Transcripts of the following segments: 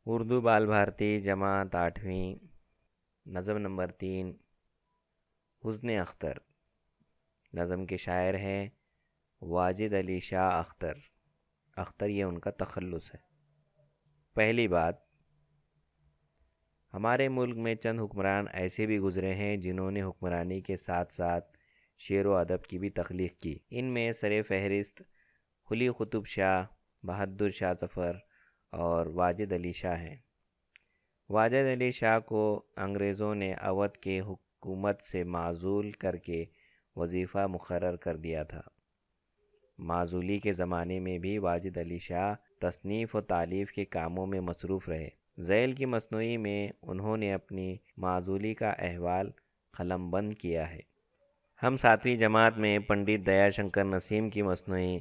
اردو بال بھارتی جماعت 8ویں، نظم نمبر 3، حسن اختر۔ نظم کے شاعر ہیں واجد علی شاہ اختر۔ اختر یہ ان کا تخلص ہے۔ پہلی بات، ہمارے ملک میں چند حکمران ایسے بھی گزرے ہیں جنہوں نے حکمرانی کے ساتھ ساتھ شعر و ادب کی بھی تخلیق کی۔ ان میں سر فہرست قلی قطب شاہ، بہادر شاہ ظفر اور واجد علی شاہ ہیں۔ واجد علی شاہ کو انگریزوں نے اودھ کے حکومت سے معزول کر کے وظیفہ مقرر کر دیا تھا۔ معزولی کے زمانے میں بھی واجد علی شاہ تصنیف و تالیف کے کاموں میں مصروف رہے۔ ذیل کی مثنوی میں انہوں نے اپنی معزولی کا احوال قلم بند کیا ہے۔ ہم 7ویں جماعت میں پنڈت دیا شنکر نسیم کی مثنوی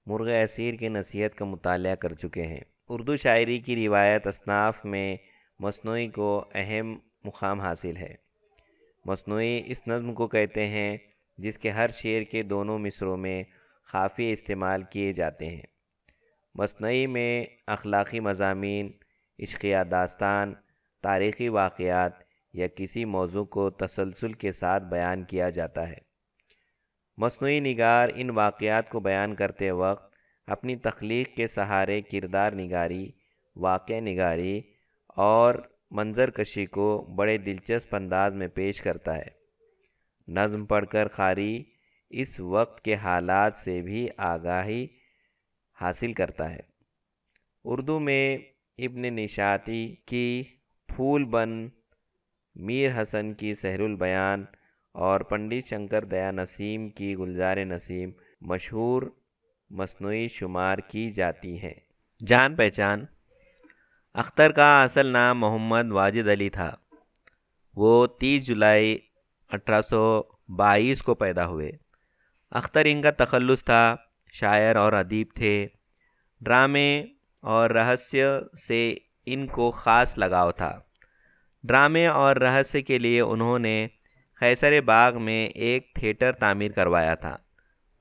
مرغ اسیر کی نصیحت کا مطالعہ کر چکے ہیں۔ اردو شاعری کی روایت اصناف میں مثنوی کو اہم مقام حاصل ہے۔ مثنوی اس نظم کو کہتے ہیں جس کے ہر شعر کے دونوں مصروں میں قافیے استعمال کیے جاتے ہیں۔ مثنوی میں اخلاقی مضامین، عشقیہ داستان، تاریخی واقعات یا کسی موضوع کو تسلسل کے ساتھ بیان کیا جاتا ہے۔ مثنوی نگار ان واقعات کو بیان کرتے وقت اپنی تخلیق کے سہارے کردار نگاری، واقعہ نگاری اور منظر کشی کو بڑے دلچسپ انداز میں پیش کرتا ہے۔ نظم پڑھ کر قاری اس وقت کے حالات سے بھی آگاہی حاصل کرتا ہے۔ اردو میں ابن نشاطی کی پھول بن، میر حسن کی سحر البیان اور پنڈت شنکر دیا نسیم کی گلزار نسیم مشہور مثنوی شمار کی جاتی ہیں۔ جان پہچان۔ اختر کا اصل نام محمد واجد علی تھا۔ وہ 30 جولائی 1822 کو پیدا ہوئے۔ اختر ان کا تخلص تھا۔ شاعر اور ادیب تھے۔ ڈرامے اور رہسیہ سے ان کو خاص لگاؤ تھا۔ ڈرامے اور رہسیہ کے لیے انہوں نے قیصر باغ میں ایک تھیٹر تعمیر کروایا تھا۔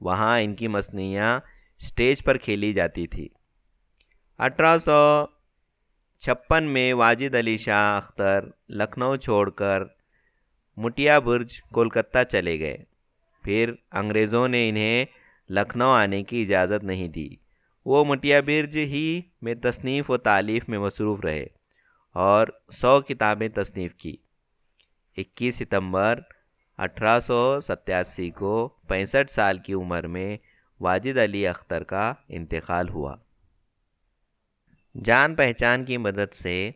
وہاں ان کی مثنیاں سٹیج پر کھیلی جاتی تھی۔ 1856 میں واجد علی شاہ اختر لکھنؤ چھوڑ کر مٹیا برج کولکتہ چلے گئے۔ پھر انگریزوں نے انہیں لکھنؤ آنے کی اجازت نہیں دی۔ وہ مٹیا برج ہی میں تصنیف و تالیف میں مصروف رہے اور 100 کتابیں تصنیف کی۔ 21 ستمبر 1887 کو 65 سال کی عمر میں واجد علی اختر کا انتقال ہوا۔ جان پہچان کی مدد سے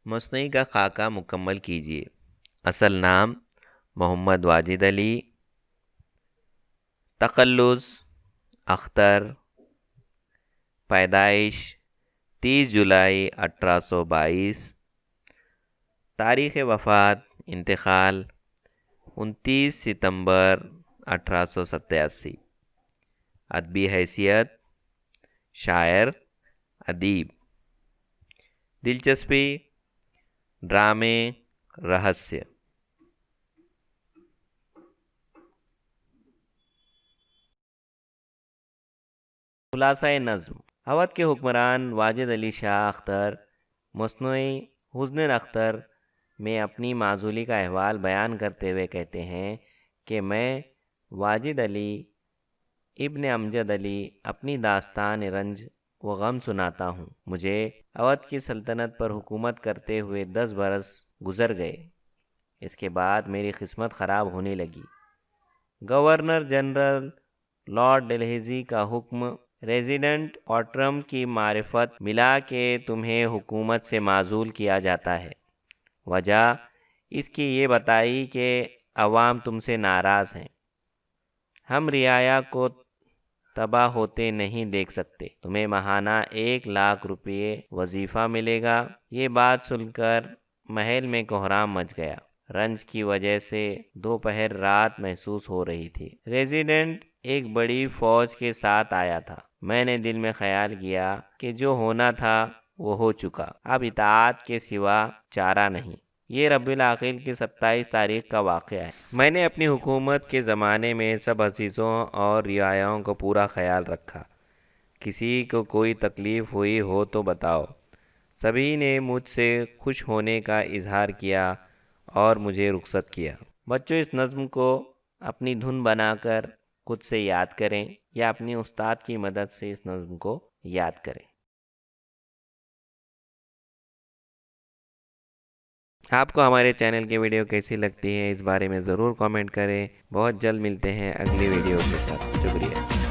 مثنوی کا خاکہ مکمل کیجیے۔ اصل نام محمد واجد علی، تخلص اختر، پیدائش 30 جولائی 1822، تاریخ وفات انتقال 29 ستمبر 1887۔ ادبی حیثیت شاعر، ادیب۔ دلچسپی ڈرامے، رہسیہ۔ خلاصہ نظم۔ اودھ کے حکمران واجد علی شاہ اختر مثنوی حسن اختر میں اپنی معزولی کا احوال بیان کرتے ہوئے کہتے ہیں کہ میں واجد علی ابن امجد علی اپنی داستان رنج و غم سناتا ہوں۔ مجھے اودھ کی سلطنت پر حکومت کرتے ہوئے 10 برس گزر گئے۔ اس کے بعد میری قسمت خراب ہونے لگی۔ گورنر جنرل لارڈ ڈلہوزی کا حکم ریزیڈنٹ آٹرم کی معرفت ملا کہ تمہیں حکومت سے معزول کیا جاتا ہے۔ وجہ اس کی یہ بتائی کہ عوام تم سے ناراض ہیں۔ ہم رعایا کو تباہ ہوتے نہیں دیکھ سکتے۔ تمہیں ماہانہ 1,00,000 روپے وظیفہ ملے گا۔ یہ بات سن کر محل میں کہرام مچ گیا۔ رنج کی وجہ سے دوپہر رات محسوس ہو رہی تھی۔ ریزیڈنٹ ایک بڑی فوج کے ساتھ آیا تھا۔ میں نے دل میں خیال کیا کہ جو ہونا تھا وہ ہو چکا، اب اطاعت کے سوا چارہ نہیں۔ یہ ربیع الاخر کی 27 تاریخ کا واقعہ ہے۔ میں نے اپنی حکومت کے زمانے میں سب عزیزوں اور رعایاؤں کو پورا خیال رکھا۔ کسی کو کوئی تکلیف ہوئی ہو تو بتاؤ۔ سبھی نے مجھ سے خوش ہونے کا اظہار کیا اور مجھے رخصت کیا۔ بچوں، اس نظم کو اپنی دھن بنا کر خود سے یاد کریں یا اپنی استاد کی مدد سے اس نظم کو یاد کریں۔ آپ کو ہمارے چینل کی ویڈیو کیسی لگتی ہے اس بارے میں ضرور کامنٹ کریں۔ بہت جلد ملتے ہیں اگلی ویڈیو کے ساتھ۔ شکریہ۔